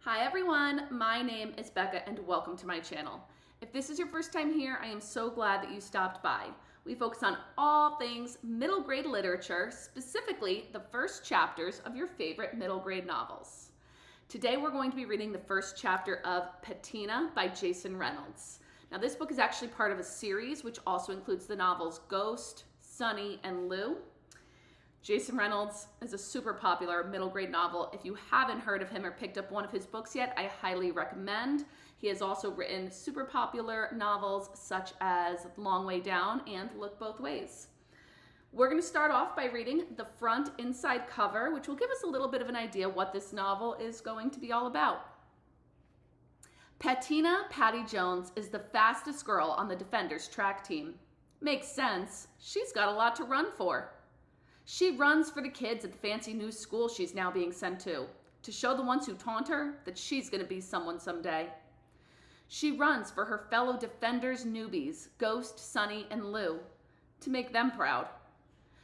Hi everyone, my name is Becca and welcome to my channel. If this is your first time here, I am so glad that you stopped by. We focus on all things middle grade literature, specifically the first chapters of your favorite middle grade novels. Today we're going to be reading the first chapter of Patina by Jason Reynolds. Now this book is actually part of a series which also includes the novels Ghost, Sunny, and Lou. Jason Reynolds is a super popular middle grade novel. If you haven't heard of him or picked up one of his books yet, I highly recommend. He has also written super popular novels such as Long Way Down and Look Both Ways. We're going to start off by reading the front inside cover, which will give us a little bit of an idea what this novel is going to be all about. Patina Patty Jones is the fastest girl on the Defenders track team. Makes sense. She's got a lot to run for. She runs for the kids at the fancy new school she's now being sent to show the ones who taunt her that she's going to be someone someday. She runs for her fellow Defenders newbies, Ghost, Sunny, and Lou, to make them proud.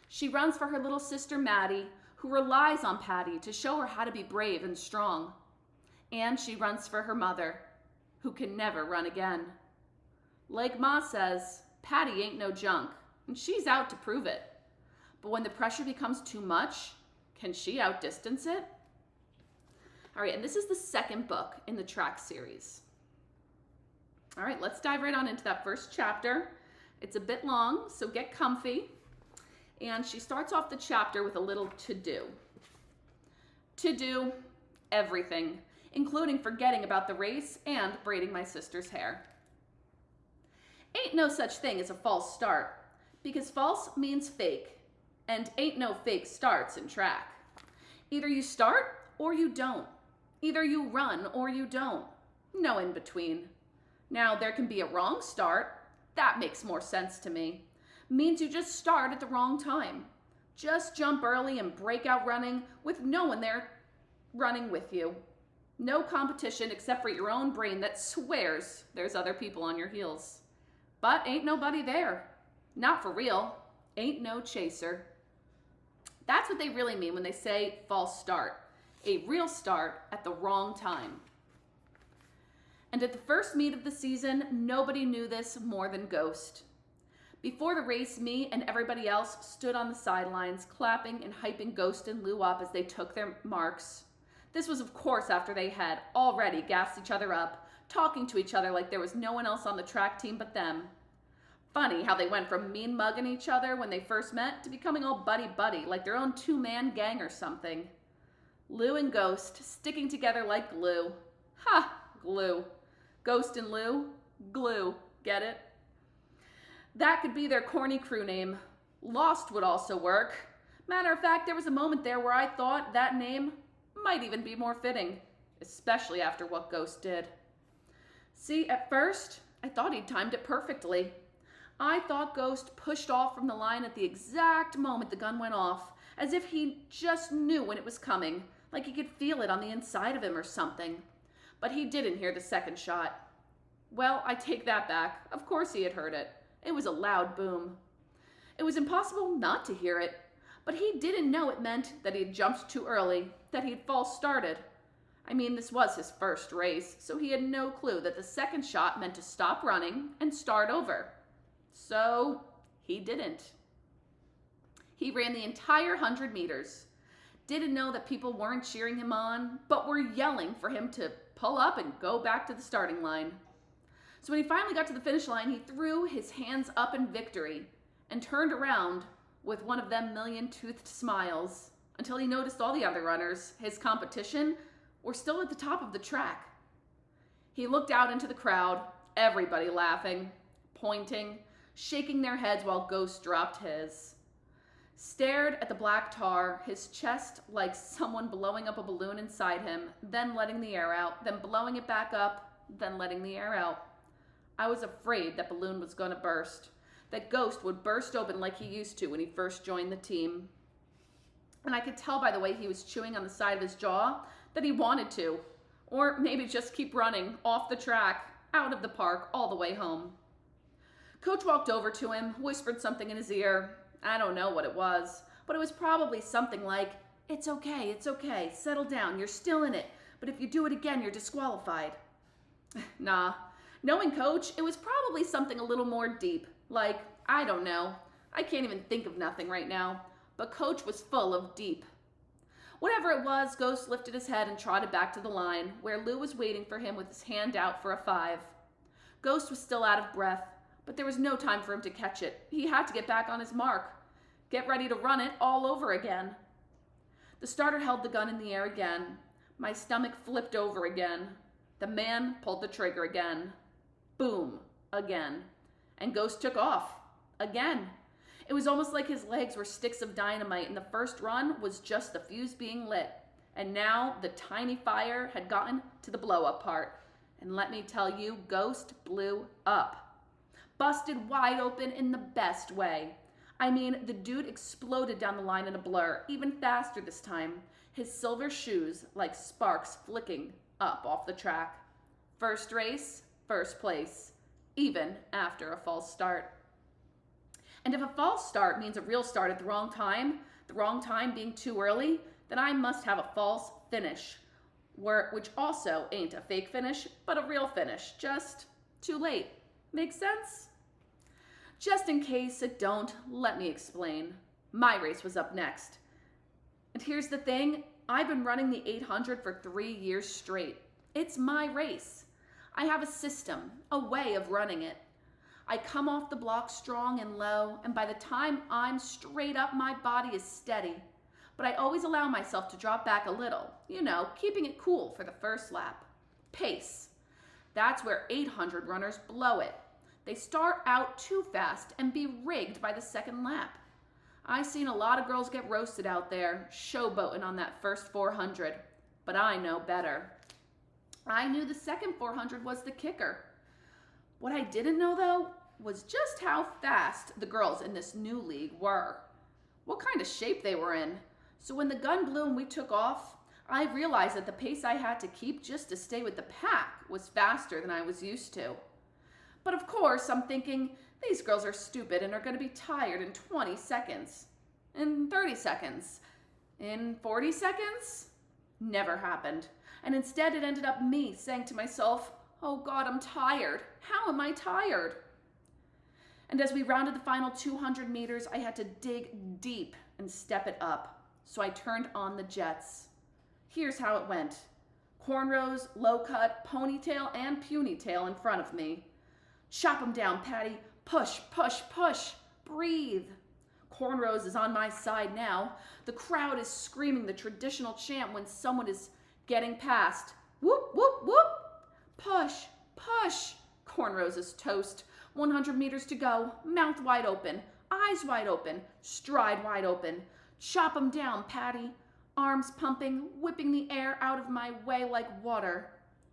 She runs for her little sister Maddie, who relies on Patty to show her how to be brave and strong. And she runs for her mother, who can never run again. Like Ma says, Patty ain't no junk, and she's out to prove it. But when the pressure becomes too much, can she outdistance it? All right, and this is the second book in the track series. All right, let's dive right on into that first chapter. It's a bit long, so get comfy. And she starts off the chapter with a little to-do. To do everything, including forgetting about the race and braiding my sister's hair. Ain't no such thing as a false start, because false means fake. And ain't no fake starts in track. Either you start or you don't. Either you run or you don't. No in between. Now, there can be a wrong start. That makes more sense to me. Means you just start at the wrong time. Just jump early and break out running with no one there running with you. No competition except for your own brain that swears there's other people on your heels. But ain't nobody there. Not for real. Ain't no chaser. That's what they really mean when they say false start. A real start at the wrong time. And at the first meet of the season, nobody knew this more than Ghost. Before the race, me and everybody else stood on the sidelines, clapping and hyping Ghost and Lou up as they took their marks. This was, of course, after they had already gassed each other up, talking to each other like there was no one else on the track team but them. Funny how they went from mean mugging each other when they first met to becoming all buddy-buddy, like their own two-man gang or something. Lou and Ghost sticking together like glue. Ha! Glue. Ghost and Lou? Glue. Get it? That could be their corny crew name. Lost would also work. Matter of fact, there was a moment there where I thought that name might even be more fitting, especially after what Ghost did. See, at first, I thought he'd timed it perfectly. I thought Ghost pushed off from the line at the exact moment the gun went off, as if he just knew when it was coming, like he could feel it on the inside of him or something. But he didn't hear the second shot. Well, I take that back. Of course he had heard it. It was a loud boom. It was impossible not to hear it, but he didn't know it meant that he had jumped too early, that he'd false started. I mean, this was his first race, so he had no clue that the second shot meant to stop running and start over. So he didn't. He ran the entire 100 meters. Didn't know that people weren't cheering him on, but were yelling for him to pull up and go back to the starting line. So when he finally got to the finish line, he threw his hands up in victory and turned around with one of them million-toothed smiles until he noticed all the other runners, his competition, were still at the top of the track. He looked out into the crowd, everybody laughing, pointing, shaking their heads while Ghost dropped his. Stared at the black tar, his chest like someone blowing up a balloon inside him, then letting the air out, then blowing it back up, then letting the air out. I was afraid that balloon was going to burst, that Ghost would burst open like he used to when he first joined the team. And I could tell by the way he was chewing on the side of his jaw that he wanted to, or maybe just keep running off the track, out of the park, all the way home. Coach walked over to him, whispered something in his ear. I don't know what it was. but it was probably something like, it's okay, settle down, you're still in it, but if you do it again, you're disqualified. Nah, knowing Coach, it was probably something a little more deep, like, I don't know, I can't even think of nothing right now, but Coach was full of deep. Whatever it was, Ghost lifted his head and trotted back to the line, where Lou was waiting for him with his hand out for a 5. Ghost was still out of breath, but there was no time for him to catch it. He had to get back on his mark. Get ready to run it all over again. The starter held the gun in the air again. My stomach flipped over again. The man pulled the trigger again. Boom, again. And Ghost took off. Again. It was almost like his legs were sticks of dynamite, and the first run was just the fuse being lit. And now the tiny fire had gotten to the blow-up part. And let me tell you, Ghost blew up. Busted wide open in the best way. I mean, the dude exploded down the line in a blur, even faster this time. His silver shoes like sparks flicking up off the track. First race, first place, even after a false start. And if a false start means a real start at the wrong time being too early, then I must have a false finish, which also ain't a fake finish, but a real finish, just too late. Make sense? Just in case it don't, let me explain. My race was up next. And here's the thing, I've been running the 800 for 3 years straight. It's my race. I have a system, a way of running it. I come off the block strong and low, and by the time I'm straight up, my body is steady. But I always allow myself to drop back a little, keeping it cool for the first lap. Pace. That's where 800 runners blow it. They start out too fast and be rigged by the second lap. I've seen a lot of girls get roasted out there, showboating on that first 400, but I know better. I knew the second 400 was the kicker. What I didn't know, though, was just how fast the girls in this new league were. What kind of shape they were in. So when the gun blew and we took off, I realized that the pace I had to keep just to stay with the pack was faster than I was used to. But of course, I'm thinking, these girls are stupid and are going to be tired in 20 seconds. In 30 seconds. In 40 seconds? Never happened. And instead it ended up me saying to myself, oh God, I'm tired. How am I tired? And as we rounded the final 200 meters, I had to dig deep and step it up. So I turned on the jets. Here's how it went. Cornrows, low cut, ponytail, and puny tail in front of me. Chop 'em down, Patty. Push, push, push. Breathe. Cornrows is on my side now. The crowd is screaming the traditional chant when someone is getting past. Whoop, whoop, whoop. Push, push. Cornrows is toast. 100 meters to go. Mouth wide open. Eyes wide open. Stride wide open. Chop 'em down, Patty. Arms pumping, whipping the air out of my way like water.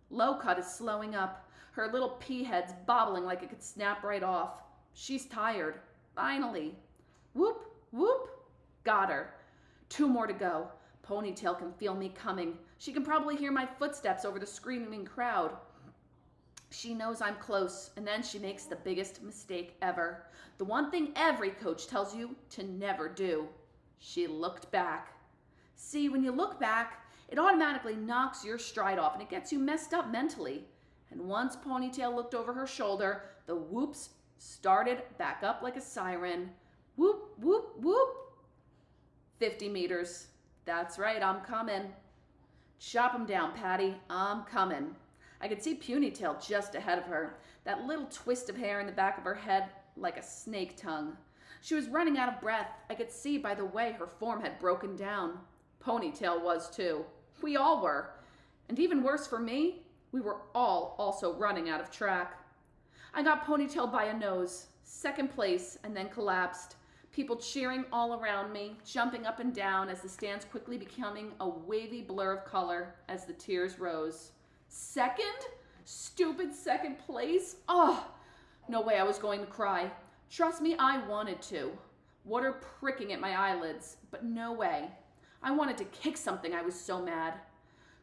Low cut is slowing up. Her little pea head's bobbling like it could snap right off. She's tired. Finally. Whoop, whoop. Got her. 2 more to go. Ponytail can feel me coming. She can probably hear my footsteps over the screaming crowd. She knows I'm close, and then she makes the biggest mistake ever. The one thing every coach tells you to never do. She looked back. See, when you look back, it automatically knocks your stride off, and it gets you messed up mentally. And once Ponytail looked over her shoulder, the whoops started back up like a siren. Whoop, whoop, whoop. 50 meters. That's right, I'm coming. Chop 'em down, Patty. I'm coming. I could see Punytail just ahead of her, that little twist of hair in the back of her head like a snake tongue. She was running out of breath. I could see by the way her form had broken down. Ponytail was too. We all were. And even worse for me, we were all also running out of track. I got Ponytail by a nose, second place, and then collapsed. People cheering all around me, jumping up and down as the stands quickly becoming a wavy blur of color as the tears rose. Second? Stupid second place? Oh, no way I was going to cry. Trust me, I wanted to. Water pricking at my eyelids, but no way. I wanted to kick something, I was so mad.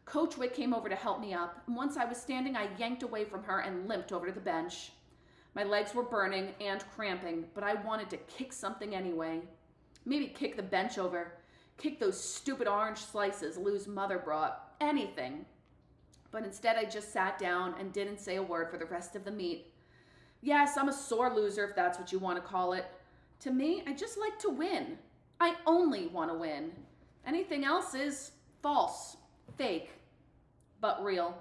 Coach Wick came over to help me up, and once I was standing, I yanked away from her and limped over to the bench. My legs were burning and cramping, but I wanted to kick something anyway. Maybe kick the bench over, kick those stupid orange slices Lou's mother brought, anything. But instead I just sat down and didn't say a word for the rest of the meet. Yes, I'm a sore loser if that's what you want to call it. To me, I just like to win. I only want to win. Anything else is false, fake, but real.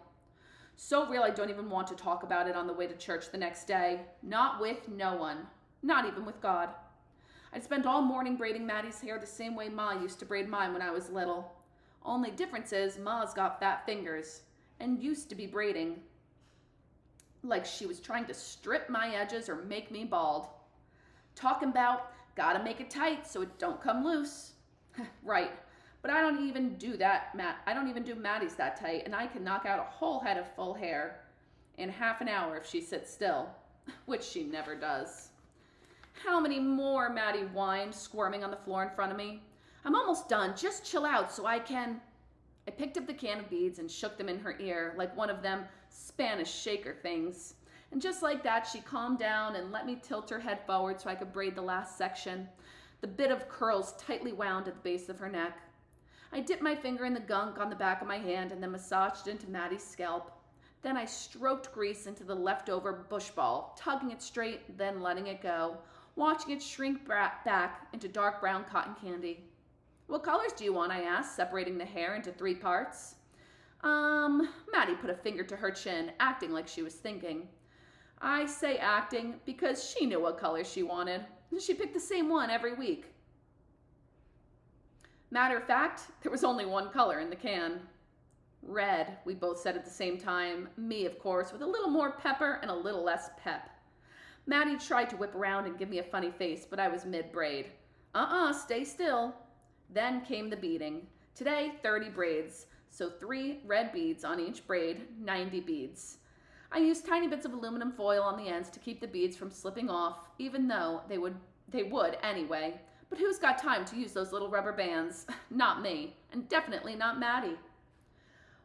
So real I don't even want to talk about it on the way to church the next day. Not with no one. Not even with God. I'd spend all morning braiding Maddie's hair the same way Ma used to braid mine when I was little. Only difference is Ma's got fat fingers and used to be braiding like she was trying to strip my edges or make me bald. Talking about gotta make it tight so it don't come loose. Right, but I don't even do that, I don't even do Maddie's that tight, and I can knock out a whole head of full hair in half an hour if she sits still, which she never does. How many more? Maddie whined, squirming on the floor in front of me. I'm almost done. Just chill out so I can... I picked up the can of beads and shook them in her ear like one of them Spanish shaker things. And just like that, she calmed down and let me tilt her head forward so I could braid the last section, the bit of curls tightly wound at the base of her neck. I dipped my finger in the gunk on the back of my hand and then massaged it into Maddie's scalp. Then I stroked grease into the leftover bush ball, tugging it straight, then letting it go, watching it shrink back into dark brown cotton candy. What colors do you want? I asked, separating the hair into 3 parts. Maddie put a finger to her chin, acting like she was thinking. I say acting because she knew what color she wanted. She picked the same one every week. Matter of fact, there was only one color in the can. Red, we both said at the same time. Me, of course, with a little more pepper and a little less pep. Maddie tried to whip around and give me a funny face, but I was mid-braid. Stay still. Then came the beading. Today, 30 braids, so 3 red beads on each braid, 90 beads. I used tiny bits of aluminum foil on the ends to keep the beads from slipping off, even though they would anyway. But who's got time to use those little rubber bands? Not me, and definitely not Maddie.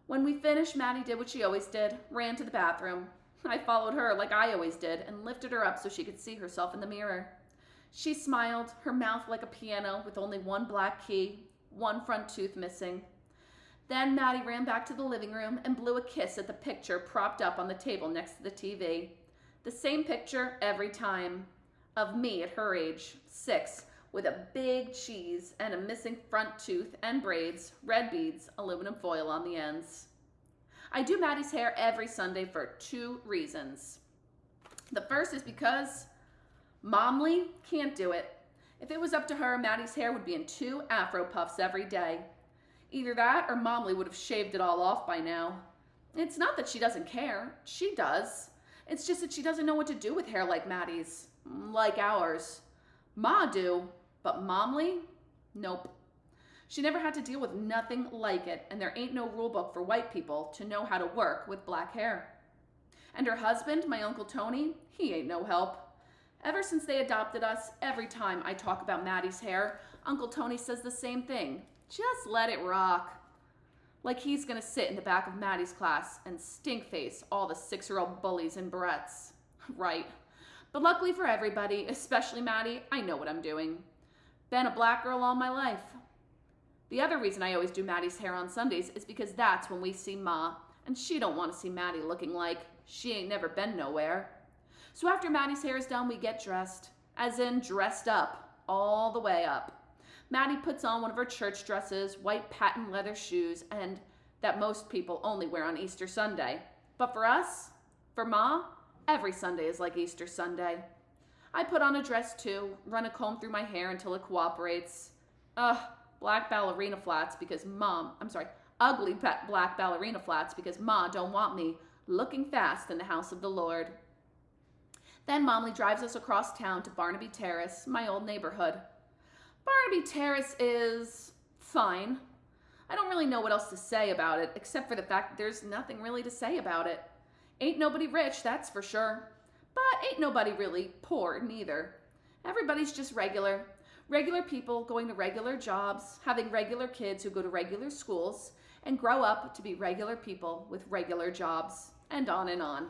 When we finished, Maddie did what she always did, ran to the bathroom. I followed her like I always did and lifted her up so she could see herself in the mirror. She smiled, her mouth like a piano with only 1 black key, 1 front tooth missing. Then Maddie ran back to the living room and blew a kiss at the picture propped up on the table next to the TV. The same picture every time, of me at her age, 6, with a big cheese and a missing front tooth and braids, red beads, aluminum foil on the ends. I do Maddie's hair every Sunday for 2 reasons. The first is because Momly can't do it. If it was up to her, Maddie's hair would be in 2 afro puffs every day. Either that or Momly would have shaved it all off by now. It's not that she doesn't care. She does. It's just that she doesn't know what to do with hair like Maddie's. Like ours. Ma do, but Momly? Nope. She never had to deal with nothing like it, and there ain't no rule book for white people to know how to work with black hair. And her husband, my Uncle Tony, he ain't no help. Ever since they adopted us, every time I talk about Maddie's hair, Uncle Tony says the same thing. Just let it rock. Like he's gonna sit in the back of Maddie's class and stink face all the 6-year-old bullies in barrettes. Right. But luckily for everybody, especially Maddie, I know what I'm doing. Been a black girl all my life. The other reason I always do Maddie's hair on Sundays is because that's when we see Ma, and she don't want to see Maddie looking like she ain't never been nowhere. So after Maddie's hair is done, we get dressed, as in dressed up, all the way up. Maddie puts on one of her church dresses, white patent leather shoes, and that most people only wear on Easter Sunday. But for us, for Ma, every Sunday is like Easter Sunday. I put on a dress too, run a comb through my hair until it cooperates. Black ballerina flats because ugly black ballerina flats because Ma don't want me looking fast in the house of the Lord. Then Momly drives us across town to Barnaby Terrace, my old neighborhood. Barnaby Terrace is fine. I don't really know what else to say about it, except for the fact that there's nothing really to say about it. Ain't nobody rich, that's for sure. But ain't nobody really poor neither. Everybody's just regular. Regular people going to regular jobs, having regular kids who go to regular schools, and grow up to be regular people with regular jobs, and on and on.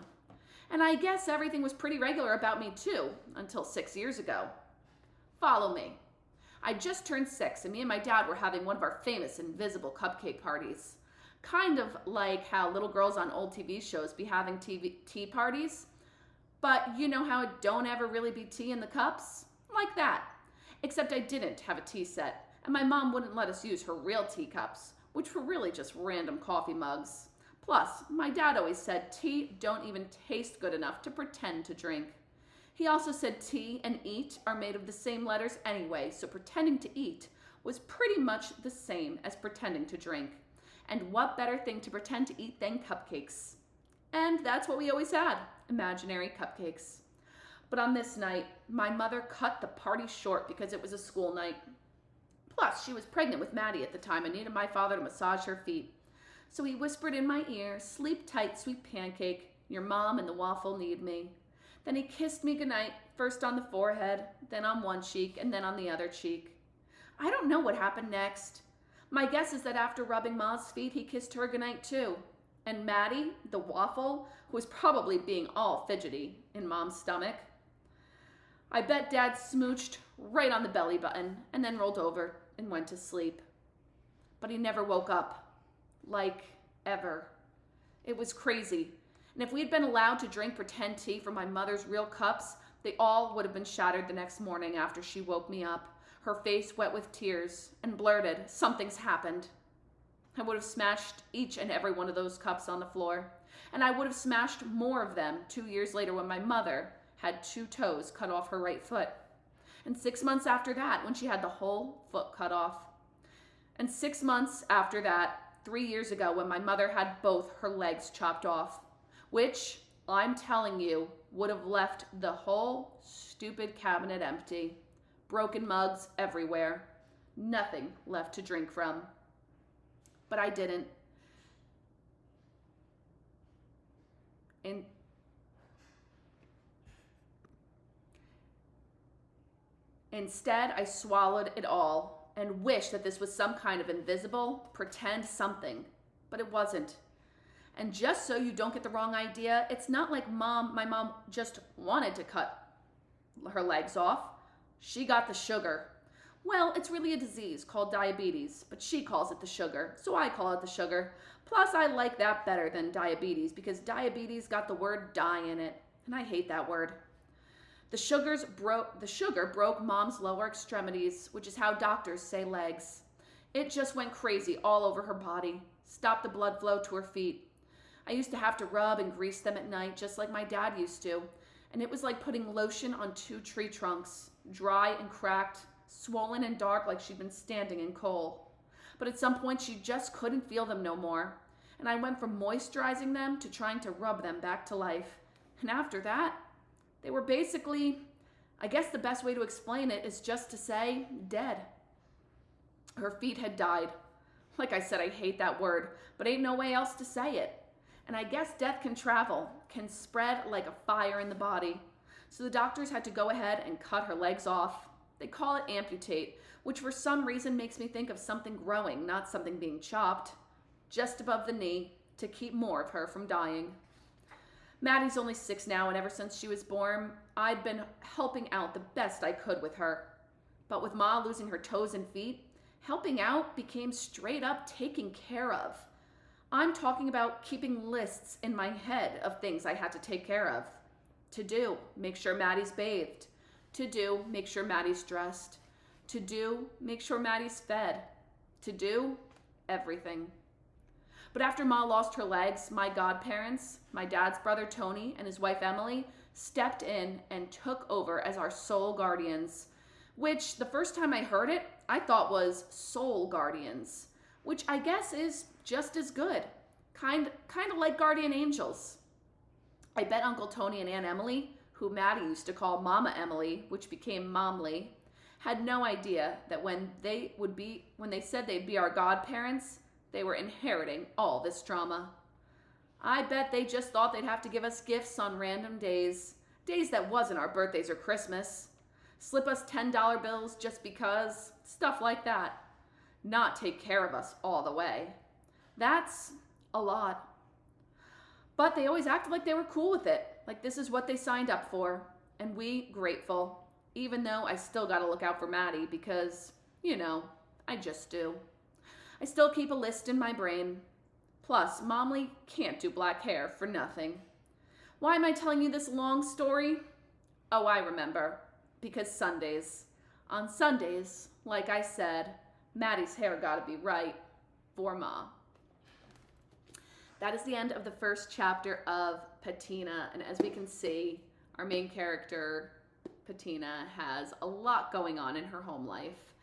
And I guess everything was pretty regular about me too, until 6 years ago. Follow me. I just turned 6, and me and my dad were having one of our famous invisible cupcake parties. Kind of like how little girls on old TV shows be having tea parties. But you know how it don't ever really be tea in the cups? Like that. Except I didn't have a tea set, and my mom wouldn't let us use her real teacups, which were really just random coffee mugs. Plus, my dad always said tea don't even taste good enough to pretend to drink. He also said tea and eat are made of the same letters anyway, so pretending to eat was pretty much the same as pretending to drink. And what better thing to pretend to eat than cupcakes? And that's what we always had, imaginary cupcakes. But on this night, my mother cut the party short because it was a school night. Plus, she was pregnant with Maddie at the time and needed my father to massage her feet. So he whispered in my ear, "Sleep tight, sweet pancake. Your mom and the waffle need me." Then he kissed me goodnight, first on the forehead, then on one cheek, and then on the other cheek. I don't know what happened next. My guess is that after rubbing Ma's feet, he kissed her goodnight too. And Maddie, the waffle, who was probably being all fidgety in Mom's stomach, I bet Dad smooched right on the belly button and then rolled over and went to sleep. But he never woke up. Like, ever. It was crazy. And if we had been allowed to drink pretend tea from my mother's real cups, they all would have been shattered the next morning after she woke me up, her face wet with tears, and blurted, "Something's happened." I would have smashed each and every one of those cups on the floor. And I would have smashed more of them 2 years later when my mother had 2 toes cut off her right foot. And 6 months after that, when she had the whole foot cut off. And 6 months after that, 3 years ago, when my mother had both her legs chopped off, which, I'm telling you, would have left the whole stupid cabinet empty. Broken mugs everywhere. Nothing left to drink from. But I didn't. Instead, I swallowed it all and wished that this was some kind of invisible, pretend something. But it wasn't. And just so you don't get the wrong idea, it's not like my mom just wanted to cut her legs off. She got the sugar. Well, it's really a disease called diabetes, but she calls it the sugar, so I call it the sugar. Plus, I like that better than diabetes because diabetes got the word die in it, and I hate that word. The sugar broke Mom's lower extremities, which is how doctors say legs. It just went crazy all over her body, stopped the blood flow to her feet. I used to have to rub and grease them at night, just like my dad used to, and it was like putting lotion on 2 tree trunks, dry and cracked, swollen and dark like she'd been standing in coal. But at some point, she just couldn't feel them no more, and I went from moisturizing them to trying to rub them back to life. And after that, they were basically, I guess the best way to explain it is just to say, dead. Her feet had died. Like I said, I hate that word, but ain't no way else to say it. And I guess death can travel, can spread like a fire in the body. So the doctors had to go ahead and cut her legs off. They call it amputate, which for some reason makes me think of something growing, not something being chopped, just above the knee to keep more of her from dying. Maddie's only 6 now, and ever since she was born, I'd been helping out the best I could with her. But with Ma losing her toes and feet, helping out became straight up taking care of. I'm talking about keeping lists in my head of things I had to take care of. To do, make sure Maddie's bathed. To do, make sure Maddie's dressed. To do, make sure Maddie's fed. To do, everything. But after Ma lost her legs, my godparents, my dad's brother Tony and his wife Emily, stepped in and took over as our sole guardians, which the first time I heard it, I thought was soul guardians, which I guess is just as good. Kind of like guardian angels. I bet Uncle Tony and Aunt Emily, who Maddie used to call Mama Emily, which became Momly, had no idea that when they said they'd be our godparents, they were inheriting all this drama. I bet they just thought they'd have to give us gifts on random days that wasn't our birthdays or Christmas. Slip us $10 bills just because, stuff like that. Not take care of us all the way. That's a lot. But they always acted like they were cool with it, like this is what they signed up for, and we grateful. even though I still gotta look out for Maddie because, I just do. I still keep a list in my brain. Plus, Momly can't do black hair for nothing. Why am I telling you this long story? Oh, I remember. Because Sundays. On Sundays, like I said, Maddie's hair gotta be right for Ma. That is the end of the first chapter of Patina, and as we can see, our main character, Patina, has a lot going on in her home life.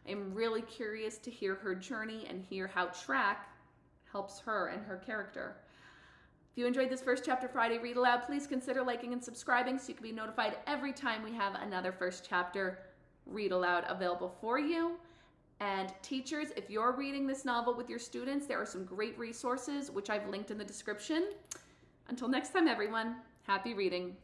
I'm really curious to hear her journey and hear how track helps her and her character. If you enjoyed this first chapter Friday Read Aloud, please consider liking and subscribing so you can be notified every time we have another first chapter Read Aloud available for you. And teachers, if you're reading this novel with your students, there are some great resources which I've linked in the description. Until next time, everyone, happy reading.